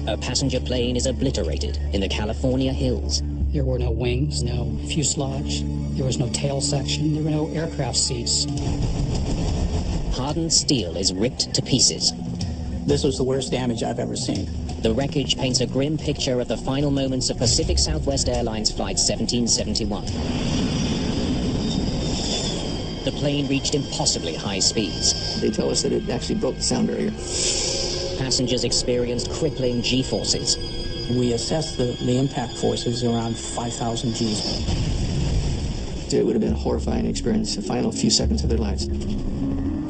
a passenger plane is obliterated in the California hills. There were no wings, no fuselage. There was no tail section. There were no aircraft seats. Hardened steel is ripped to pieces. This was the worst damage I've ever seen. The wreckage paints a grim picture of the final moments of Pacific Southwest Airlines Flight 1771. The plane reached impossibly high speeds. They tell us that it actually broke the sound barrier. Passengers experienced crippling G-forces. We assessed the impact forces around 5,000 Gs. It would have been a horrifying experience, the final few seconds of their lives.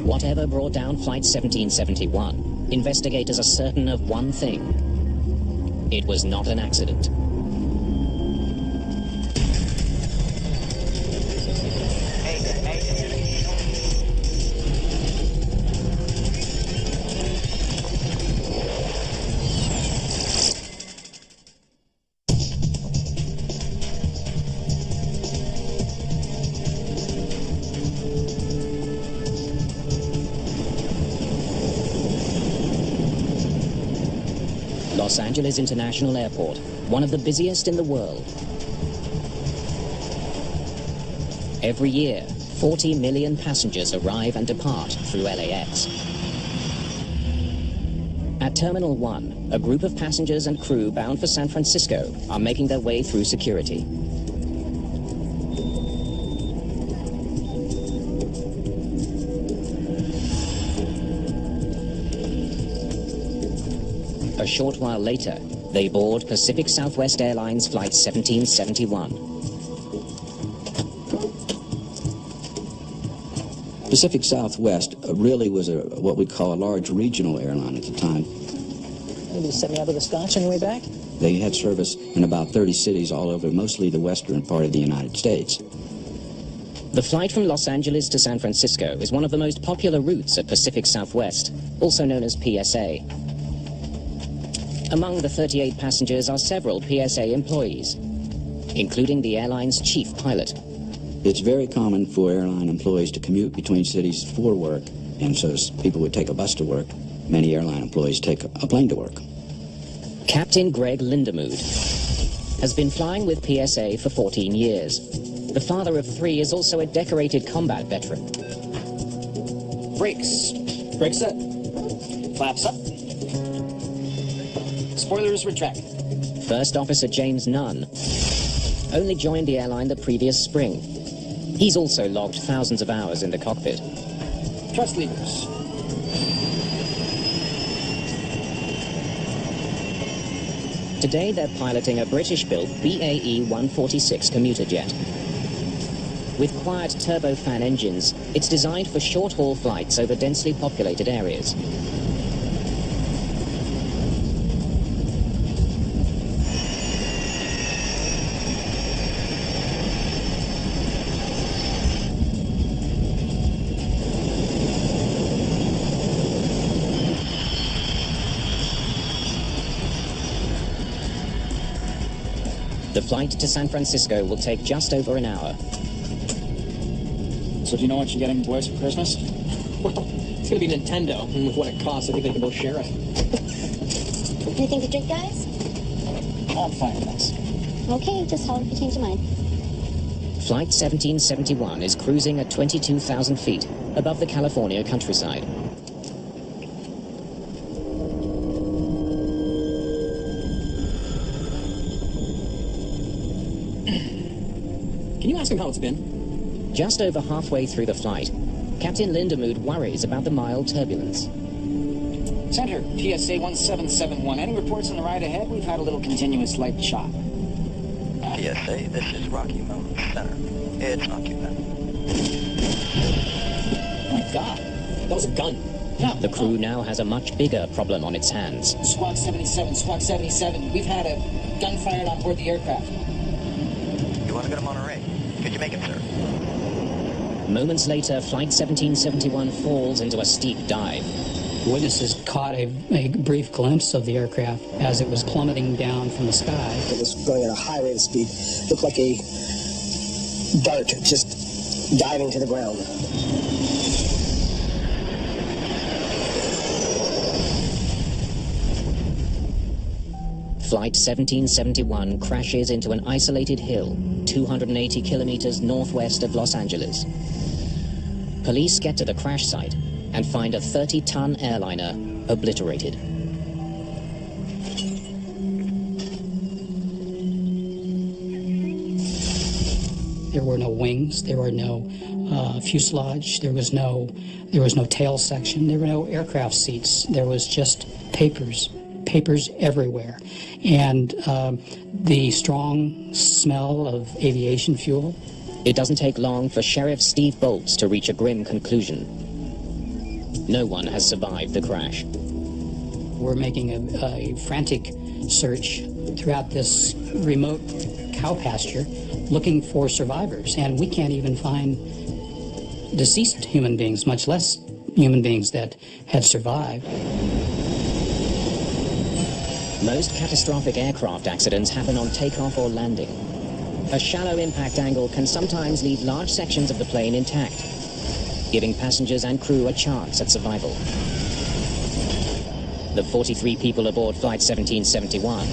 Whatever brought down Flight 1771, investigators are certain of one thing. It was not an accident. Los Angeles International Airport, one of the busiest in the world. Every year, 40 million passengers arrive and depart through LAX. At Terminal 1, a group of passengers and crew bound for San Francisco are making their way through security. A short while later, they board Pacific Southwest Airlines Flight 1771. Pacific Southwest really was what we call a large regional airline at the time. Maybe set me out of the scotch on your way back? They had service in about 30 cities all over, mostly the western part of the United States. The flight from Los Angeles to San Francisco is one of the most popular routes at Pacific Southwest, also known as PSA. Among the 38 passengers are several PSA employees, including the airline's chief pilot. It's very common for airline employees to commute between cities for work, and so people would take a bus to work. Many airline employees take a plane to work. Captain Greg Lindemood has been flying with PSA for 14 years. The father of 3 is also a decorated combat veteran. Brakes. Brakes set. Flaps up. Spoilers retract. First Officer James Nunn only joined the airline the previous spring. He's also logged thousands of hours in the cockpit. Thrust levers. Today they're piloting a British-built BAE 146 commuter jet. With quiet turbofan engines, it's designed for short-haul flights over densely populated areas. The flight to San Francisco will take just over an hour. So do you know what you're getting boys for Christmas? Well, it's gonna be Nintendo, and with what it costs, I think they can both share it. Anything to drink, guys? I'm fine, thanks. Okay, just tell them if you change your mind. Flight 1771 is cruising at 22,000 feet above the California countryside. Can you ask him how it's been? Just over halfway through the flight, Captain Lindemood worries about the mild turbulence. Center, PSA 1771. Any reports on the ride ahead? We've had a little continuous light chop. PSA, this is Rocky Mountain Center. It's occupied. Oh my God, that was a gun. Yeah. The crew now has a much bigger problem on its hands. Squawk 77, we've had a gun fired on board the aircraft. You want to go to Monterey? Could you make it, sir? Moments later, Flight 1771 falls into a steep dive. Witnesses caught a brief glimpse of the aircraft as it was plummeting down from the sky. It was going at a high rate of speed. Looked like a dart just diving to the ground. Flight 1771 crashes into an isolated hill 280 kilometers northwest of Los Angeles. Police get to the crash site and find a 30-ton airliner obliterated. There were no wings, there were no fuselage, there was no tail section, there were no aircraft seats, there was just papers everywhere. And the strong smell of aviation fuel. It doesn't take long for Sheriff Steve Bolts to reach a grim conclusion. No one has survived the crash. We're making a frantic search throughout this remote cow pasture looking for survivors, and we can't even find deceased human beings, much less human beings that had survived. Most catastrophic aircraft accidents happen on takeoff or landing. A shallow impact angle can sometimes leave large sections of the plane intact, giving passengers and crew a chance at survival. The 43 people aboard Flight 1771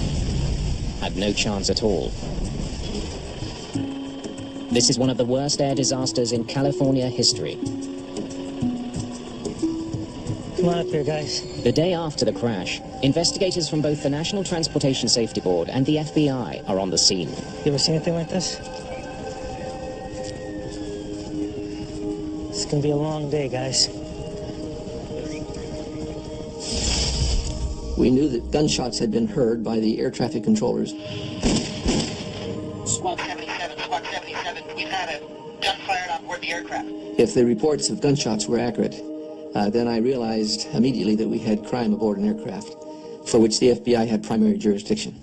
had no chance at all. This is one of the worst air disasters in California history. Come on up here, guys. The day after the crash, investigators from both the National Transportation Safety Board and the FBI are on the scene. You ever seen anything like this? It's gonna be a long day, guys. We knew that gunshots had been heard by the air traffic controllers. Squad 77, we've had a gun fired on board the aircraft. If the reports of gunshots were accurate, then I realized immediately that we had crime aboard an aircraft, for which the FBI had primary jurisdiction.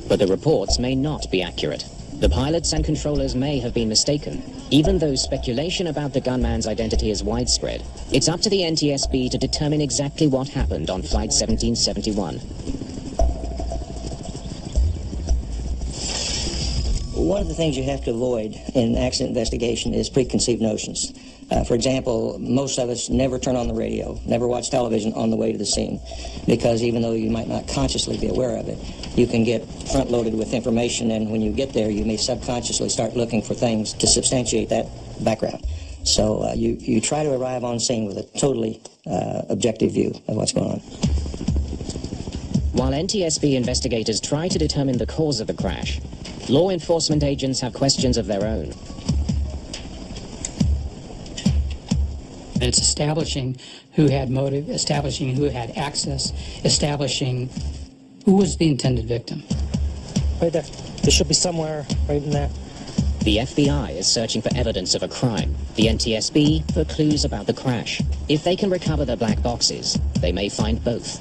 But the reports may not be accurate. The pilots and controllers may have been mistaken. Even though speculation about the gunman's identity is widespread, it's up to the NTSB to determine exactly what happened on Flight 1771. One of the things you have to avoid in accident investigation is preconceived notions. For example, most of us never turn on the radio, never watch television on the way to the scene, because even though you might not consciously be aware of it, you can get front-loaded with information, and when you get there, you may subconsciously start looking for things to substantiate that background. So you try to arrive on scene with a totally objective view of what's going on. While NTSB investigators try to determine the cause of the crash, law enforcement agents have questions of their own. It's establishing who had motive, establishing who had access, establishing who was the intended victim. Right there. There should be somewhere right in there. The FBI is searching for evidence of a crime. The NTSB for clues about the crash. If they can recover the black boxes, they may find both.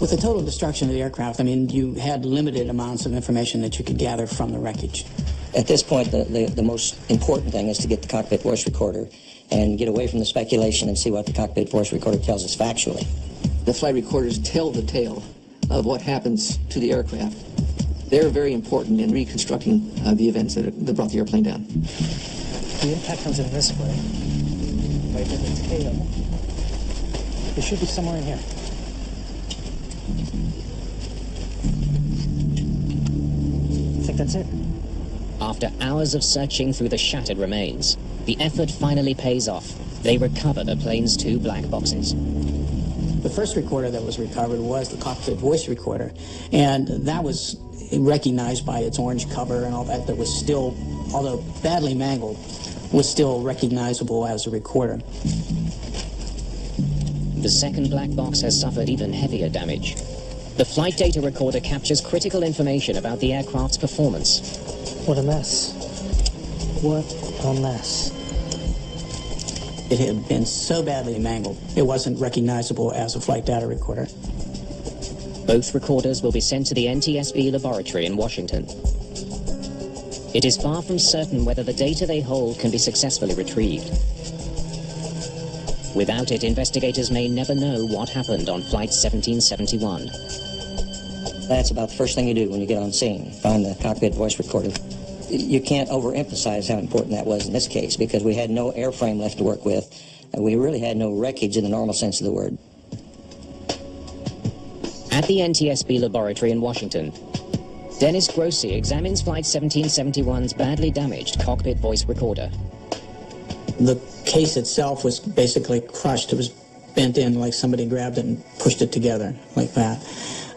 With the total destruction of the aircraft, I mean, you had limited amounts of information that you could gather from the wreckage. At this point, the most important thing is to get the cockpit voice recorder and get away from the speculation and see what the cockpit voice recorder tells us factually. The flight recorders tell the tale of what happens to the aircraft. They're very important in reconstructing the events that brought the airplane down. The impact comes in this way. Right at the tail. It should be somewhere in here. I think that's it. After hours of searching through the shattered remains, the effort finally pays off. They recover the plane's 2 black boxes. The first recorder that was recovered was the cockpit voice recorder, and that was recognized by its orange cover and all that. That was still, although badly mangled, was still recognizable as a recorder. The second black box has suffered even heavier damage. The flight data recorder captures critical information about the aircraft's performance. What a mess. What a mess. It had been so badly mangled, it wasn't recognizable as a flight data recorder. Both recorders will be sent to the NTSB laboratory in Washington. It is far from certain whether the data they hold can be successfully retrieved. Without it, investigators may never know what happened on Flight 1771. That's about the first thing you do when you get on scene, find the cockpit voice recorder. You can't overemphasize how important that was in this case, because we had no airframe left to work with. We really had no wreckage in the normal sense of the word. At the NTSB laboratory in Washington, Dennis Grossi examines Flight 1771's badly damaged cockpit voice recorder. The case itself was basically crushed. It was bent in like somebody grabbed it and pushed it together like that.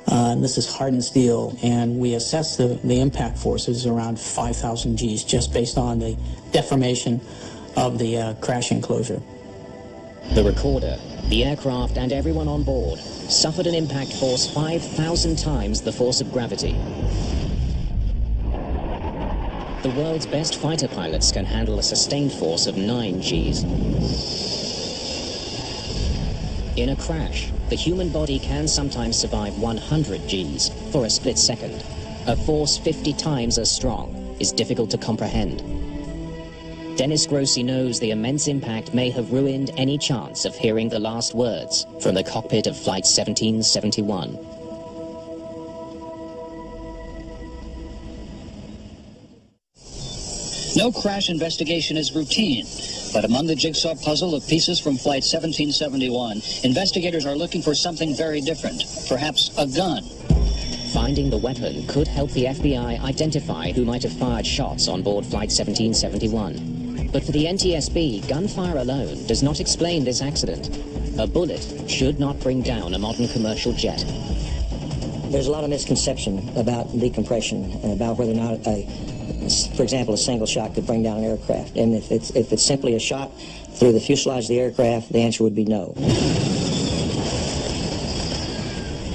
And this is hardened steel, and we assessed the impact forces around 5,000 Gs just based on the deformation of the crash enclosure. The recorder, the aircraft, and everyone on board suffered an impact force 5,000 times the force of gravity. The world's best fighter pilots can handle a sustained force of 9 Gs. In a crash, the human body can sometimes survive 100 Gs for a split second. A force 50 times as strong is difficult to comprehend. Dennis Grossi knows the immense impact may have ruined any chance of hearing the last words from the cockpit of Flight 1771. No crash investigation is routine, but among the jigsaw puzzle of pieces from Flight 1771, investigators are looking for something very different, perhaps a gun. Finding the weapon could help the FBI identify who might have fired shots on board Flight 1771. But for the NTSB, gunfire alone does not explain this accident. A bullet should not bring down a modern commercial jet. There's a lot of misconception about decompression and about whether or not, for example, a single shot could bring down an aircraft. And if it's simply a shot through the fuselage of the aircraft, the answer would be no.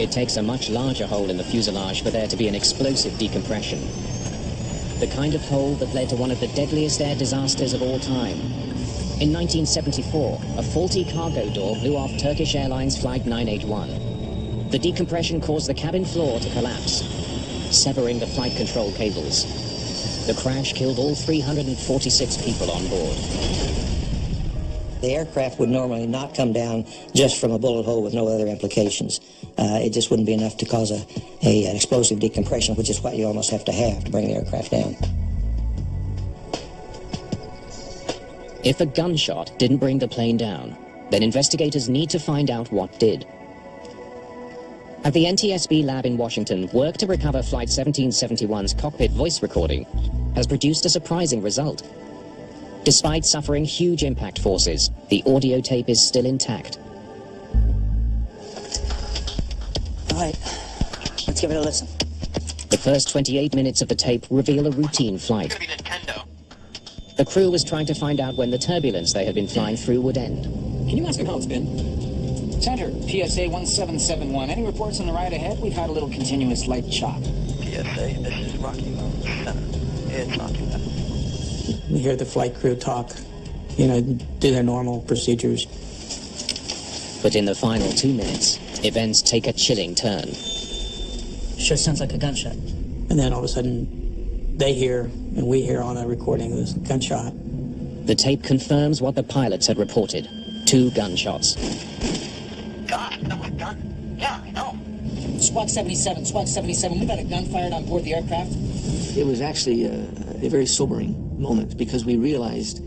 It takes a much larger hole in the fuselage for there to be an explosive decompression. The kind of hole that led to one of the deadliest air disasters of all time. In 1974, a faulty cargo door blew off Turkish Airlines Flight 981. The decompression caused the cabin floor to collapse, severing the flight control cables. The crash killed all 346 people on board. The aircraft would normally not come down just from a bullet hole with no other implications. It just wouldn't be enough to cause an explosive decompression, which is what you almost have to bring the aircraft down. If a gunshot didn't bring the plane down, then investigators need to find out what did. At the NTSB lab in Washington, work to recover Flight 1771's cockpit voice recording has produced a surprising result. Despite suffering huge impact forces, the audio tape is still intact. All right, let's give it a listen. The first 28 minutes of the tape reveal a routine flight. The crew was trying to find out when the turbulence they had been flying through would end. Can you ask him how it's been? Center, PSA 1771. Any reports on the ride ahead? We've had a little continuous light chop. PSA, this is Rocky Mountain Center. It's not too bad. We hear the flight crew talk, do their normal procedures. But in the final 2 minutes, events take a chilling turn. Sure sounds like a gunshot. And then all of a sudden, they hear, and we hear on the recording, this gunshot. The tape confirms what the pilots had reported. 2 gunshots. God, that was a gun. Yeah, I know. Squawk 77, we've had a gun fired on board the aircraft. It was actually a very sobering moment because we realized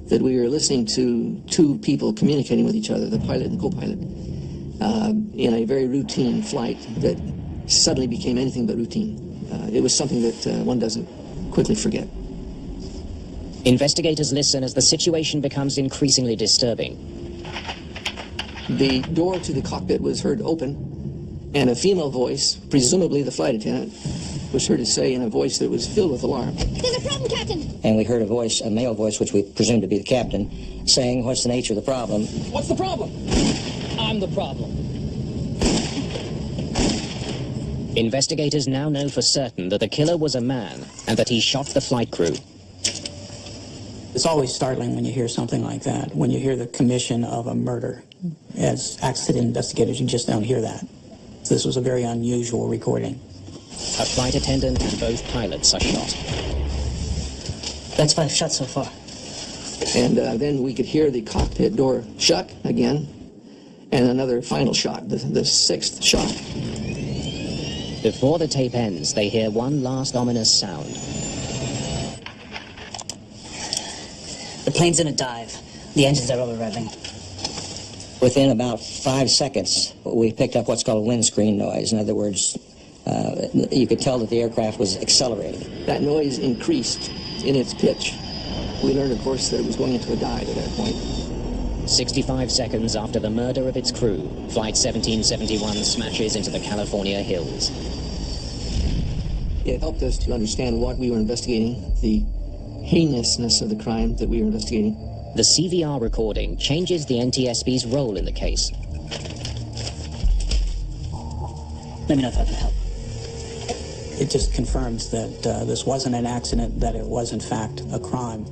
that we were listening to 2 people communicating with each other, the pilot and co-pilot, in a very routine flight that suddenly became anything but routine. It was something that one doesn't quickly forget. Investigators listen as the situation becomes increasingly disturbing. The door to the cockpit was heard open, and a female voice, presumably the flight attendant, was heard to say in a voice that was filled with alarm, "There's a problem, Captain!" And we heard a male voice, which we presumed to be the captain, saying, "What's the nature of the problem?" What's the problem? I'm the problem. Investigators now know for certain that the killer was a man and that he shot the flight crew. It's always startling when you hear something like that, when you hear the commission of a murder. As accident investigators, you just don't hear that. So this was a very unusual recording. A flight attendant and both pilots are shot. That's 5 shots so far. And then we could hear the cockpit door shut again, and another final shot, the 6th shot. Before the tape ends, they hear one last ominous sound. The plane's in a dive. The engines are over-revving. Within about 5 seconds, we picked up what's called a windscreen noise. In other words, you could tell that the aircraft was accelerating. That noise increased in its pitch. We learned, of course, that it was going into a dive at that point. 65 seconds after the murder of its crew, Flight 1771 smashes into the California hills. It helped us to understand what we were investigating, the heinousness of the crime that we were investigating. The CVR recording changes the NTSB's role in the case. Let me know if I can help. It just confirms that this wasn't an accident, that it was in fact a crime,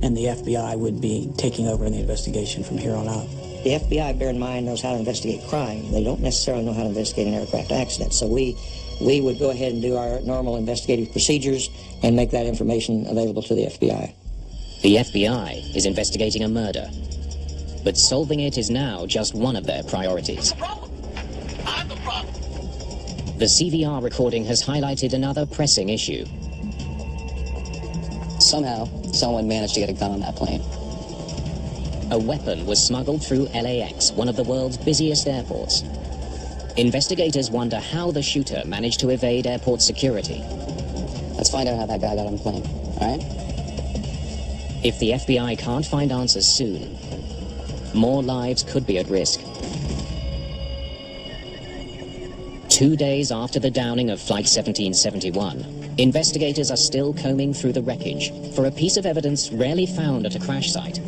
and the FBI would be taking over the investigation from here on out. The FBI, bear in mind, knows how to investigate crime. They don't necessarily know how to investigate an aircraft accident. So we would go ahead and do our normal investigative procedures and make that information available to the FBI. The FBI is investigating a murder, but solving it is now just one of their priorities. I'm the problem. The CVR recording has highlighted another pressing issue. Somehow, someone managed to get a gun on that plane. A weapon was smuggled through LAX, one of the world's busiest airports. Investigators wonder how the shooter managed to evade airport security. Let's find out how that guy got on the plane, all right? If the FBI can't find answers soon, more lives could be at risk. 2 days after the downing of Flight 1771, investigators are still combing through the wreckage for a piece of evidence rarely found at a crash site.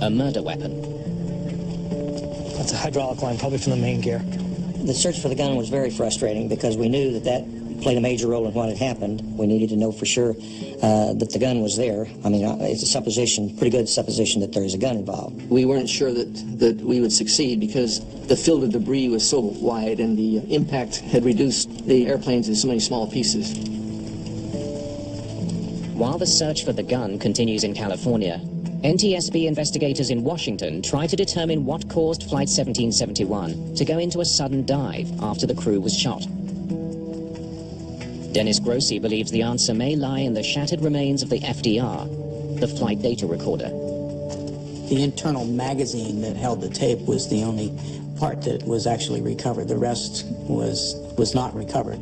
A murder weapon. That's a hydraulic line, probably from the main gear. The search for the gun was very frustrating because we knew that played a major role in what had happened. We needed to know for sure that the gun was there. I mean, it's a supposition, pretty good supposition that there is a gun involved. We weren't sure that we would succeed because the field of debris was so wide and the impact had reduced the airplanes into so many small pieces. While the search for the gun continues in California, NTSB investigators in Washington try to determine what caused Flight 1771 to go into a sudden dive after the crew was shot. Dennis Grossi believes the answer may lie in the shattered remains of the FDR, the flight data recorder. The internal magazine that held the tape was the only part that was actually recovered. The rest was not recovered.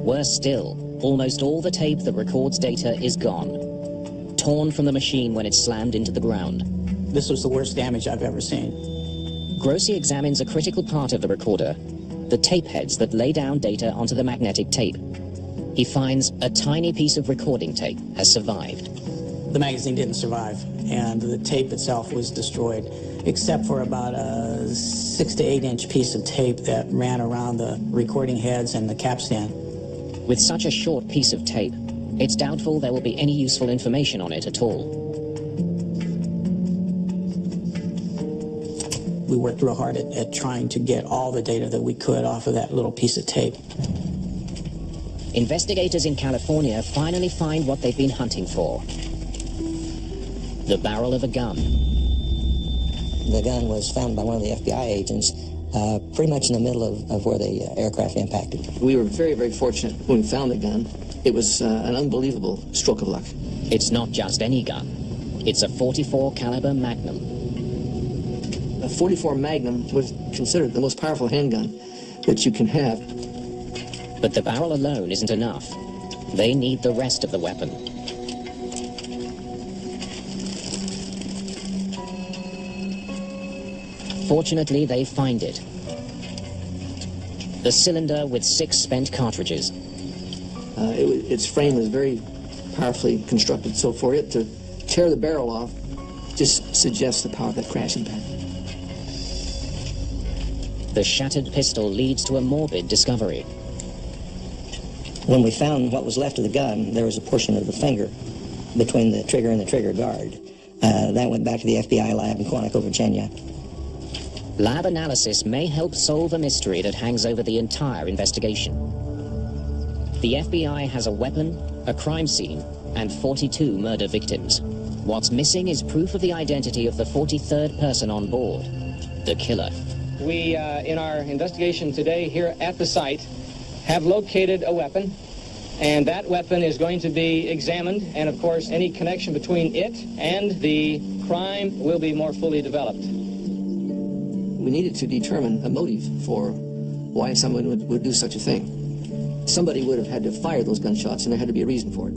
Worse still, almost all the tape that records data is gone, torn from the machine when it slammed into the ground. This was the worst damage I've ever seen. Grossi examines a critical part of the recorder, the tape heads that lay down data onto the magnetic tape. He finds a tiny piece of recording tape has survived. The magazine didn't survive, and the tape itself was destroyed, except for about a 6 to 8 inch piece of tape that ran around the recording heads and the capstan. With such a short piece of tape, it's doubtful there will be any useful information on it at all. We worked real hard at trying to get all the data that we could off of that little piece of tape. Investigators in California finally find what they've been hunting for. The barrel of a gun. The gun was found by one of the FBI agents pretty much in the middle of where the aircraft impacted. We were very, very fortunate when we found the gun. It was an unbelievable stroke of luck. It's not just any gun. It's a .44 caliber Magnum. A .44 Magnum was considered the most powerful handgun that you can have. But the barrel alone isn't enough. They need the rest of the weapon. Fortunately, they find it. The cylinder with 6 spent cartridges. Its frame was very powerfully constructed, so for it to tear the barrel off just suggests the power of that crash impact. The shattered pistol leads to a morbid discovery. When we found what was left of the gun, there was a portion of the finger between the trigger and the trigger guard. That went back to the FBI lab in Quantico, Virginia. Lab analysis may help solve a mystery that hangs over the entire investigation. The FBI has a weapon, a crime scene, and 42 murder victims. What's missing is proof of the identity of the 43rd person on board, the killer. We, in our investigation today here at the site, have located a weapon, and that weapon is going to be examined, and of course any connection between it and the crime will be more fully developed. We needed to determine a motive for why someone would do such a thing. Somebody would have had to fire those gunshots, and there had to be a reason for it.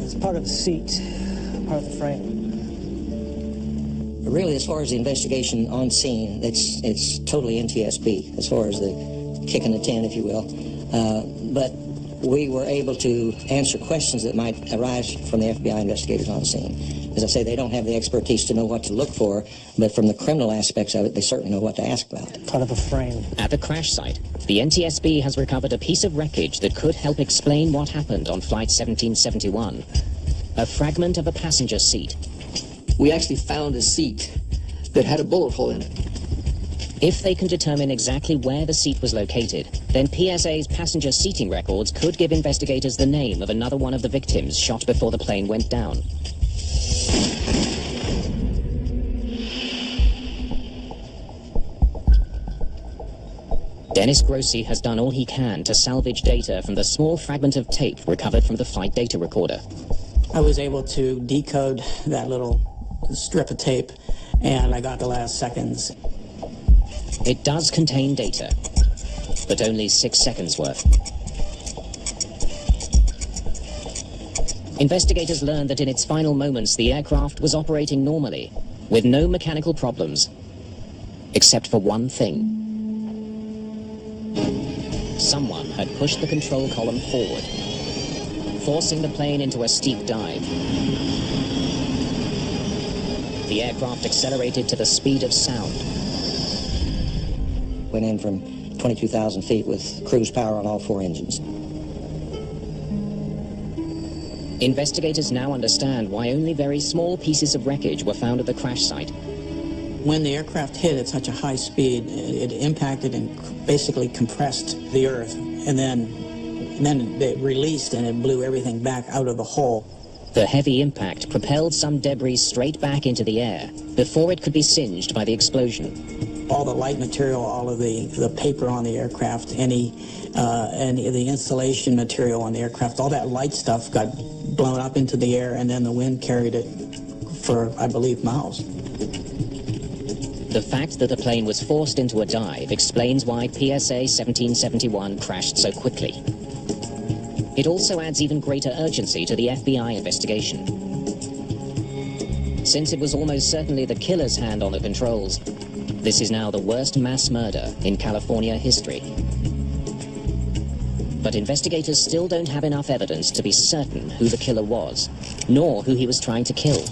It's part of the seat, part of the frame. Really, as far as the investigation on scene, it's totally NTSB, as far as the kick in the tin, if you will. But we were able to answer questions that might arise from the FBI investigators on scene. As I say, they don't have the expertise to know what to look for, but from the criminal aspects of it, they certainly know what to ask about. Part of a frame. At the crash site, the NTSB has recovered a piece of wreckage that could help explain what happened on Flight 1771. A fragment of a passenger seat. We actually found a seat that had a bullet hole in it. If they can determine exactly where the seat was located, then PSA's passenger seating records could give investigators the name of another one of the victims shot before the plane went down. Dennis Grossi has done all he can to salvage data from the small fragment of tape recovered from the flight data recorder. I was able to decode that little strip of tape, and I got the last seconds. It does contain data, but only 6 seconds worth. Investigators learned that in its final moments, the aircraft was operating normally, with no mechanical problems, except for one thing. Someone had pushed the control column forward, forcing the plane into a steep dive. The aircraft accelerated to the speed of sound. Went in from 22,000 feet with cruise power on all 4 engines. Investigators now understand why only very small pieces of wreckage were found at the crash site. When the aircraft hit at such a high speed, it impacted and basically compressed the Earth, and then it released and it blew everything back out of the hole. The heavy impact propelled some debris straight back into the air before it could be singed by the explosion. All the light material, all of the paper on the aircraft, any of the insulation material on the aircraft, all that light stuff got blown up into the air, and then the wind carried it for, I believe, miles. The fact that the plane was forced into a dive explains why PSA 1771 crashed so quickly. It also adds even greater urgency to the FBI investigation. Since it was almost certainly the killer's hand on the controls, this is now the worst mass murder in California history. But investigators still don't have enough evidence to be certain who the killer was, nor who he was trying to kill.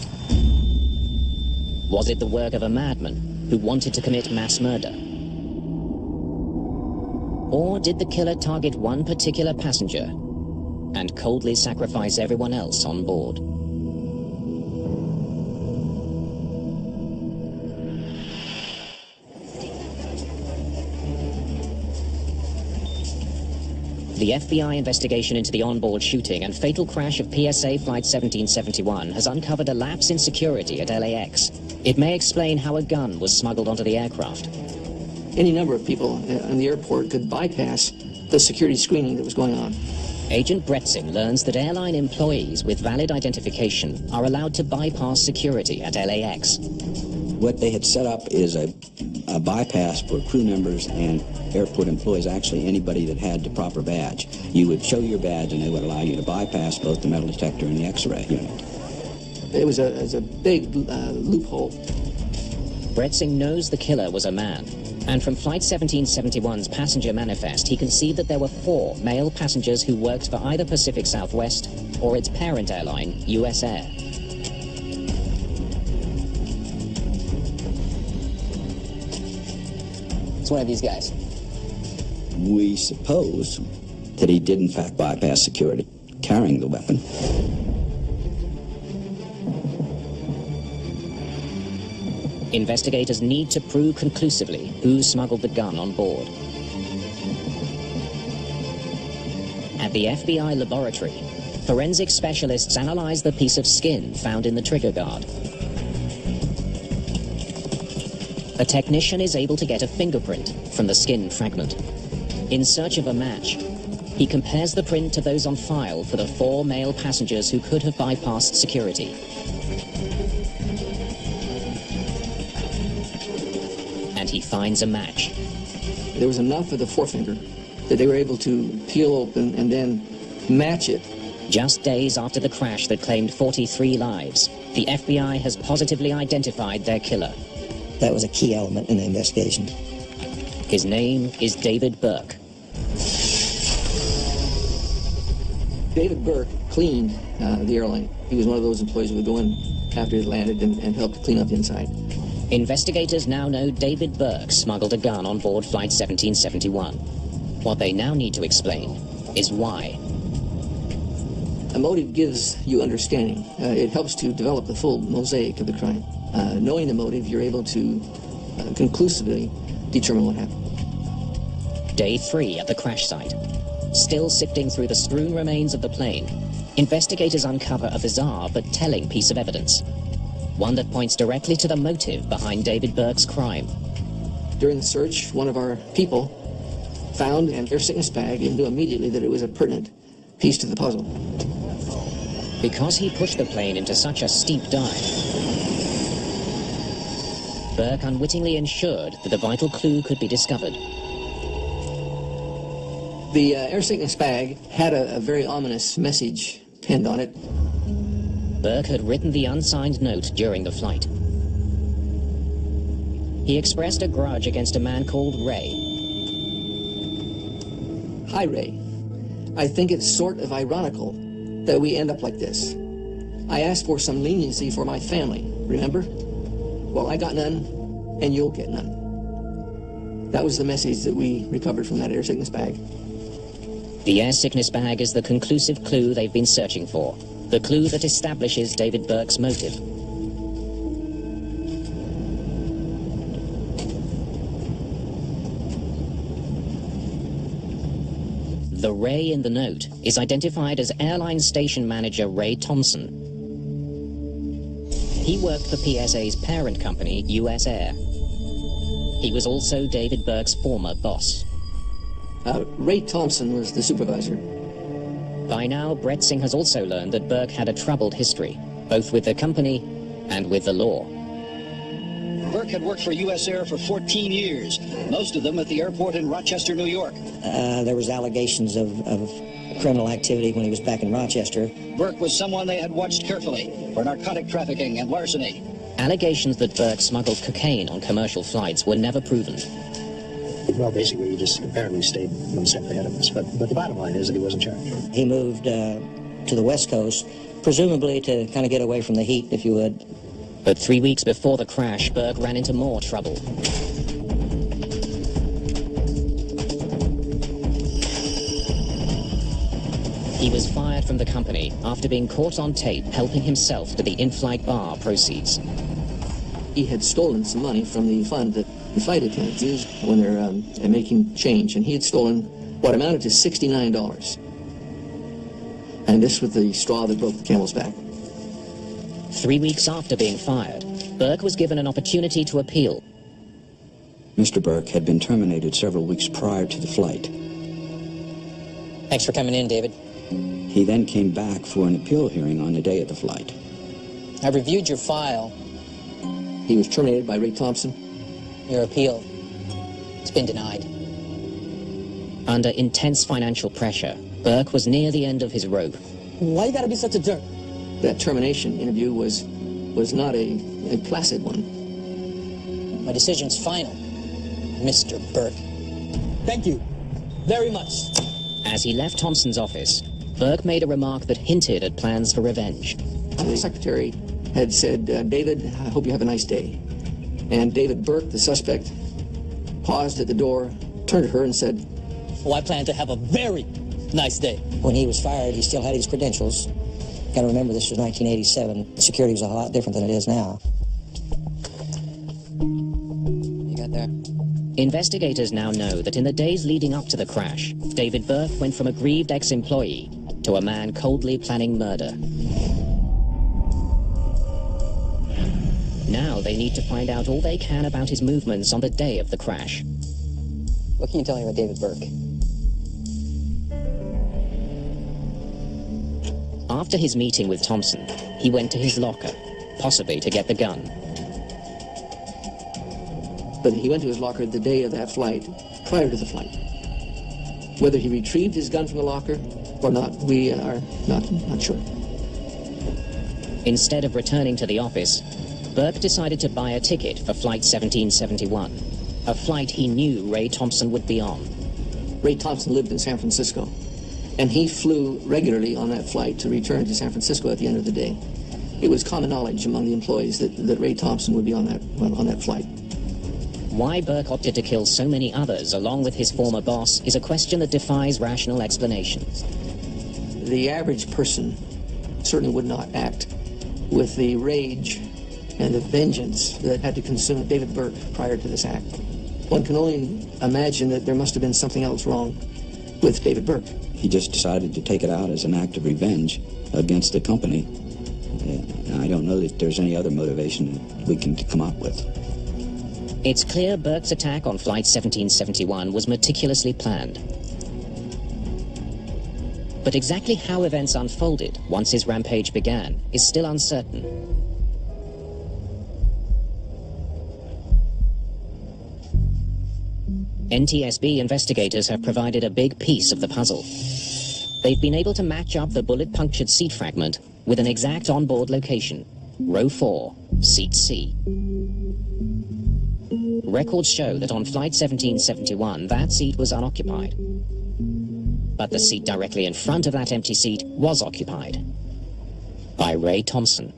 Was it the work of a madman who wanted to commit mass murder? Or did the killer target one particular passenger and coldly sacrifice everyone else on board? The FBI investigation into the onboard shooting and fatal crash of PSA Flight 1771 has uncovered a lapse in security at LAX. It may explain how a gun was smuggled onto the aircraft. Any number of people in the airport could bypass the security screening that was going on. Agent Bretzing learns that airline employees with valid identification are allowed to bypass security at LAX. What they had set up is a bypass for crew members and airport employees, actually anybody that had the proper badge. You would show your badge and they would allow you to bypass both the metal detector and the X-ray unit. It was a big loophole. Bretzing knows the killer was a man, and from Flight 1771's passenger manifest, he can see that there were 4 male passengers who worked for either Pacific Southwest or its parent airline, US Air. It's one of these guys. We suppose that he did in fact bypass security, carrying the weapon. Investigators need to prove conclusively who smuggled the gun on board. At the FBI laboratory, forensic specialists analyze the piece of skin found in the trigger guard. A technician is able to get a fingerprint from the skin fragment. In search of a match, He compares the print to those on file for the 4 male passengers who could have bypassed security. And he finds a match. There was enough of the forefinger that they were able to peel open and then match it. Just days after the crash that claimed 43 lives, the FBI has positively identified their killer. That was a key element in the investigation. His name is David Burke. David Burke cleaned the airline. He was one of those employees who would go in after it landed and help to clean up the inside. Investigators now know David Burke smuggled a gun on board Flight 1771. What they now need to explain is why. A motive gives you understanding. It helps to develop the full mosaic of the crime. Knowing the motive, you're able to conclusively determine what happened. Day 3 at the crash site. Still sifting through the strewn remains of the plane, investigators uncover a bizarre but telling piece of evidence. One that points directly to the motive behind David Burke's crime. During the search, one of our people found an air sickness bag and knew immediately that it was a pertinent piece to the puzzle. Because he pushed the plane into such a steep dive, Burke unwittingly ensured that a vital clue could be discovered. The air sickness bag had a very ominous message pinned on it. Burke had written the unsigned note during the flight. He expressed a grudge against a man called Ray. Hi, Ray. I think it's sort of ironical that we end up like this. I asked for some leniency for my family, remember? Well, I got none, and you'll get none. That was the message that we recovered from that air sickness bag. The air sickness bag is the conclusive clue they've been searching for. The clue that establishes David Burke's motive. The Ray in the note is identified as Airlines station manager Ray Thompson. He worked for PSA's parent company, US Air. He was also David Burke's former boss. Ray Thompson was the supervisor. By now, Bretzing has also learned that Burke had a troubled history, both with the company and with the law. Burke had worked for U.S. Air for 14 years, most of them at the airport in Rochester, New York. There was allegations of criminal activity when he was back in Rochester. Burke was someone they had watched carefully for narcotic trafficking and larceny. Allegations that Burke smuggled cocaine on commercial flights were never proven. Well, basically, he just apparently stayed one step ahead of us. But the bottom line is that he was in charge. He moved to the West Coast, presumably to kind of get away from the heat, if you would. But 3 weeks before the crash, Burke ran into more trouble. He was fired from the company after being caught on tape helping himself to the in-flight bar proceeds. He had stolen some money from the fund that the flight attendants use when they're making change, and he had stolen what amounted to $69. And this was the straw that broke the camel's back. 3 weeks after being fired, Burke was given an opportunity to appeal. Mr. Burke had been terminated several weeks prior to the flight. Thanks for coming in, David. He then came back for an appeal hearing on the day of the flight. I've reviewed your file. He was terminated by Ray Thompson. Your appeal, it's been denied. Under intense financial pressure, Burke was near the end of his rope. Why you gotta be such a jerk? That termination interview was not a placid one. My decision's final, Mr. Burke. Thank you very much. As he left Thompson's office, Burke made a remark that hinted at plans for revenge. The secretary had said, David, I hope you have a nice day. And David Burke, the suspect, paused at the door, turned to her and said, Oh, I plan to have a very nice day. When he was fired, he still had his credentials. Got to remember, this was 1987. Security was a lot different than it is now. You got there? Investigators now know that in the days leading up to the crash, David Burke went from a grieved ex-employee to a man coldly planning murder. Now they need to find out all they can about his movements on the day of the crash. What can you tell me about David Burke? After his meeting with Thompson, he went to his locker, possibly to get the gun. But he went to his locker the day of that flight, prior to the flight. Whether he retrieved his gun from the locker or not, we are not sure. Instead of returning to the office, Burke decided to buy a ticket for Flight 1771, a flight he knew Ray Thompson would be on. Ray Thompson lived in San Francisco, and he flew regularly on that flight to return to San Francisco at the end of the day. It was common knowledge among the employees that Ray Thompson would be on that flight. Why Burke opted to kill so many others along with his former boss is a question that defies rational explanations. The average person certainly would not act with the rage and the vengeance that had to consume David Burke prior to this act. One can only imagine that there must have been something else wrong with David Burke. He just decided to take it out as an act of revenge against the company. I don't know that there's any other motivation that we can come up with. It's clear Burke's attack on Flight 1771 was meticulously planned. But exactly how events unfolded once his rampage began is still uncertain. NTSB investigators have provided a big piece of the puzzle. They've been able to match up the bullet-punctured seat fragment with an exact onboard location, row 4, seat C. Records show that on Flight 1771, that seat was unoccupied. But the seat directly in front of that empty seat was occupied by Ray Thompson.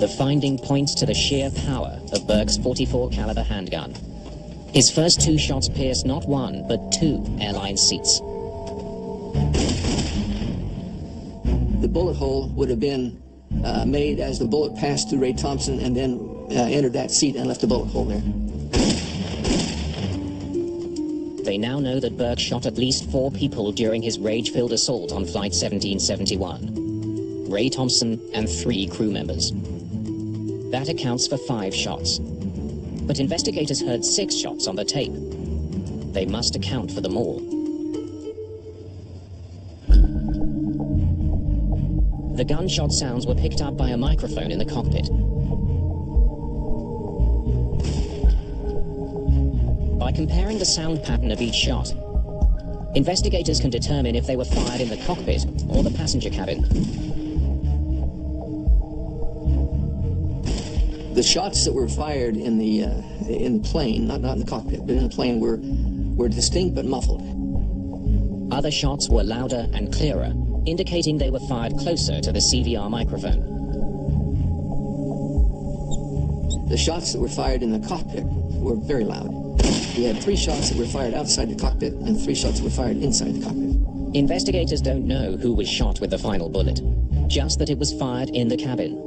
The finding points to the sheer power of Burke's .44 caliber handgun. His first 2 shots pierced not 1, but 2 airline seats. The bullet hole would have been made as the bullet passed through Ray Thompson and then entered that seat and left a bullet hole there. They now know that Burke shot at least 4 people during his rage-filled assault on Flight 1771. Ray Thompson and 3 crew members. That accounts for 5 shots. But investigators heard 6 shots on the tape. They must account for them all. The gunshot sounds were picked up by a microphone in the cockpit. By comparing the sound pattern of each shot, investigators can determine if they were fired in the cockpit or the passenger cabin. The shots that were fired in the plane, not in the cockpit, but in the plane, were distinct but muffled. Other shots were louder and clearer, indicating they were fired closer to the CVR microphone. The shots that were fired in the cockpit were very loud. We had 3 shots that were fired outside the cockpit and 3 shots that were fired inside the cockpit. Investigators don't know who was shot with the final bullet, just that it was fired in the cabin.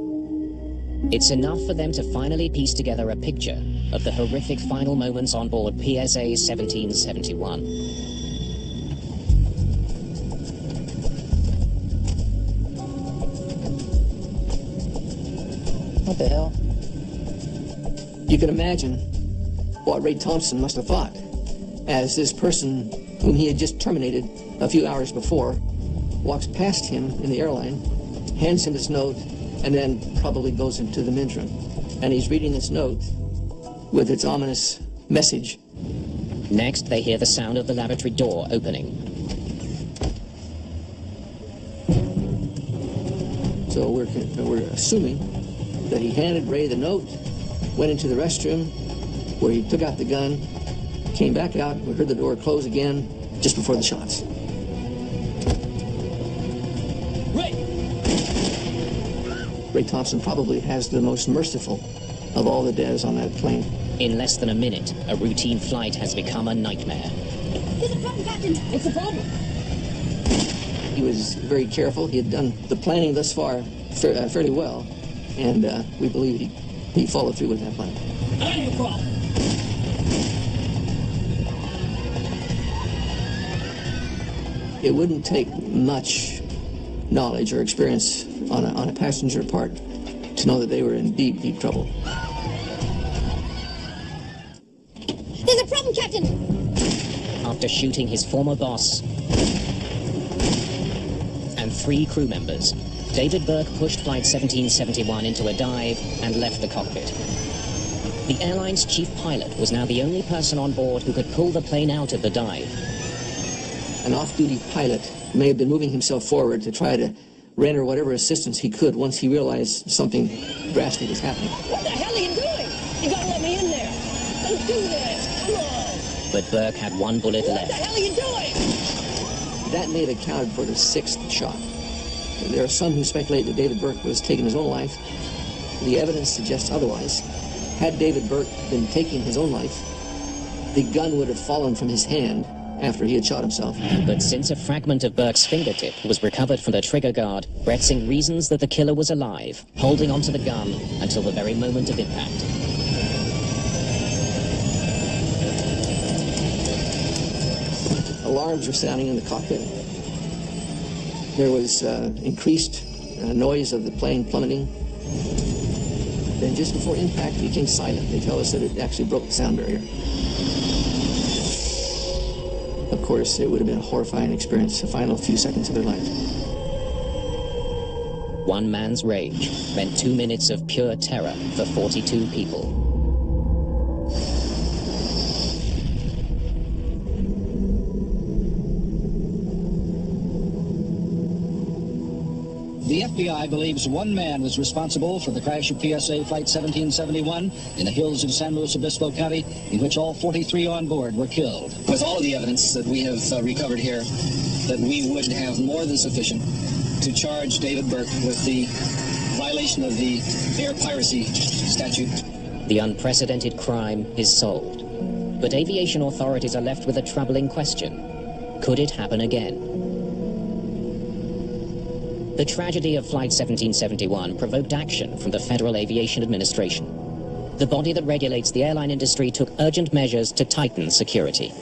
It's enough for them to finally piece together a picture of the horrific final moments on board PSA 1771. What the hell? You can imagine what Ray Thompson must have thought as this person whom he had just terminated a few hours before walks past him in the airline, hands him this note, and then probably goes into the men's room. And he's reading this note with its ominous message. Next, they hear the sound of the lavatory door opening. So we're assuming that he handed Ray the note, went into the restroom, where he took out the gun, came back out, we heard the door close again just before the shots. Ray Thompson probably has the most merciful of all the deaths on that plane. In less than a minute, a routine flight has become a nightmare. There's a problem, Captain. What's the problem? He was very careful. He had done the planning thus far fairly well, and we believe he followed through with that plan. I have a problem. It wouldn't take much knowledge or experience on a passenger part to know that they were in deep, deep trouble. There's a problem, Captain. After shooting his former boss, 3 crew members. David Burke pushed Flight 1771 into a dive and left the cockpit. The airline's chief pilot was now the only person on board who could pull the plane out of the dive. An off-duty pilot may have been moving himself forward to try to render whatever assistance he could once he realized something drastic was happening. What the hell are you doing? You gotta let me in there. Don't do this. Come on. But Burke had 1 bullet What left. the hell are you doing? That may have accounted for the 6th shot. There are some who speculate that David Burke was taking his own life. The evidence suggests otherwise. Had David Burke been taking his own life, the gun would have fallen from his hand after he had shot himself. But since a fragment of Burke's fingertip was recovered from the trigger guard, Bretzing reasons that the killer was alive, holding onto the gun until the very moment of impact. Alarms were sounding in the cockpit. There was increased noise of the plane plummeting. Then just before impact, it became silent. They tell us that it actually broke the sound barrier. Of course, it would have been a horrifying experience, the final few seconds of their life. One man's rage meant 2 minutes of pure terror for 42 people. The FBI believes one man was responsible for the crash of PSA Flight 1771 in the hills of San Luis Obispo County, in which all 43 on board were killed. With all of the evidence that we have recovered here, that we would have more than sufficient to charge David Burke with the violation of the air piracy statute. The unprecedented crime is solved. But aviation authorities are left with a troubling question. Could it happen again? The tragedy of Flight 1771 provoked action from the Federal Aviation Administration. The body that regulates the airline industry took urgent measures to tighten security.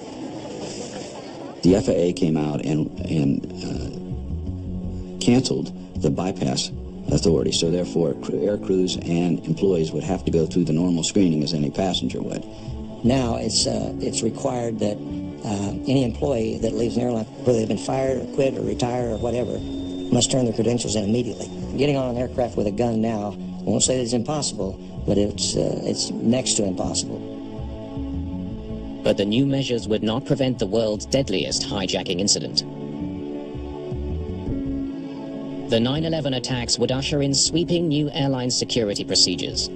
The FAA came out and canceled the bypass authority, so therefore air crews and employees would have to go through the normal screening as any passenger would. Now it's required that any employee that leaves an airline, whether they've been fired or quit or retired or whatever, must turn their credentials in immediately. Getting on an aircraft with a gun now, I won't say it's impossible, but it's next to impossible. But the new measures would not prevent the world's deadliest hijacking incident. The 9/11 attacks would usher in sweeping new airline security procedures.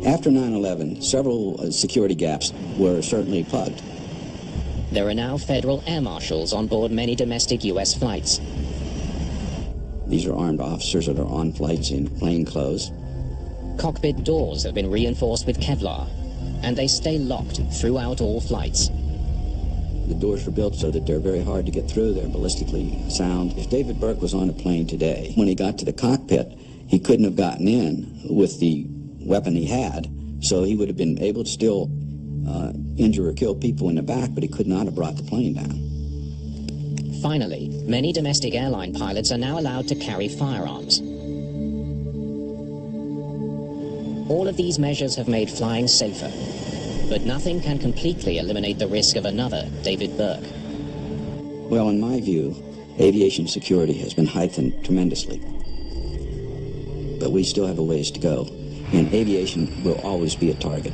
After 9/11, several security gaps were certainly plugged. There are now federal air marshals on board many domestic U.S. flights. These are armed officers that are on flights in plain clothes. Cockpit doors have been reinforced with Kevlar, and they stay locked throughout all flights. The doors were built so that they're very hard to get through. They're ballistically sound. If David Burke was on a plane today, when he got to the cockpit, he couldn't have gotten in with the weapon he had, so he would have been able to still injure or kill people in the back, but he could not have brought the plane down. Finally, many domestic airline pilots are now allowed to carry firearms. All of these measures have made flying safer, but nothing can completely eliminate the risk of another David Burke. Well, in my view, aviation security has been heightened tremendously. But we still have a ways to go, and aviation will always be a target.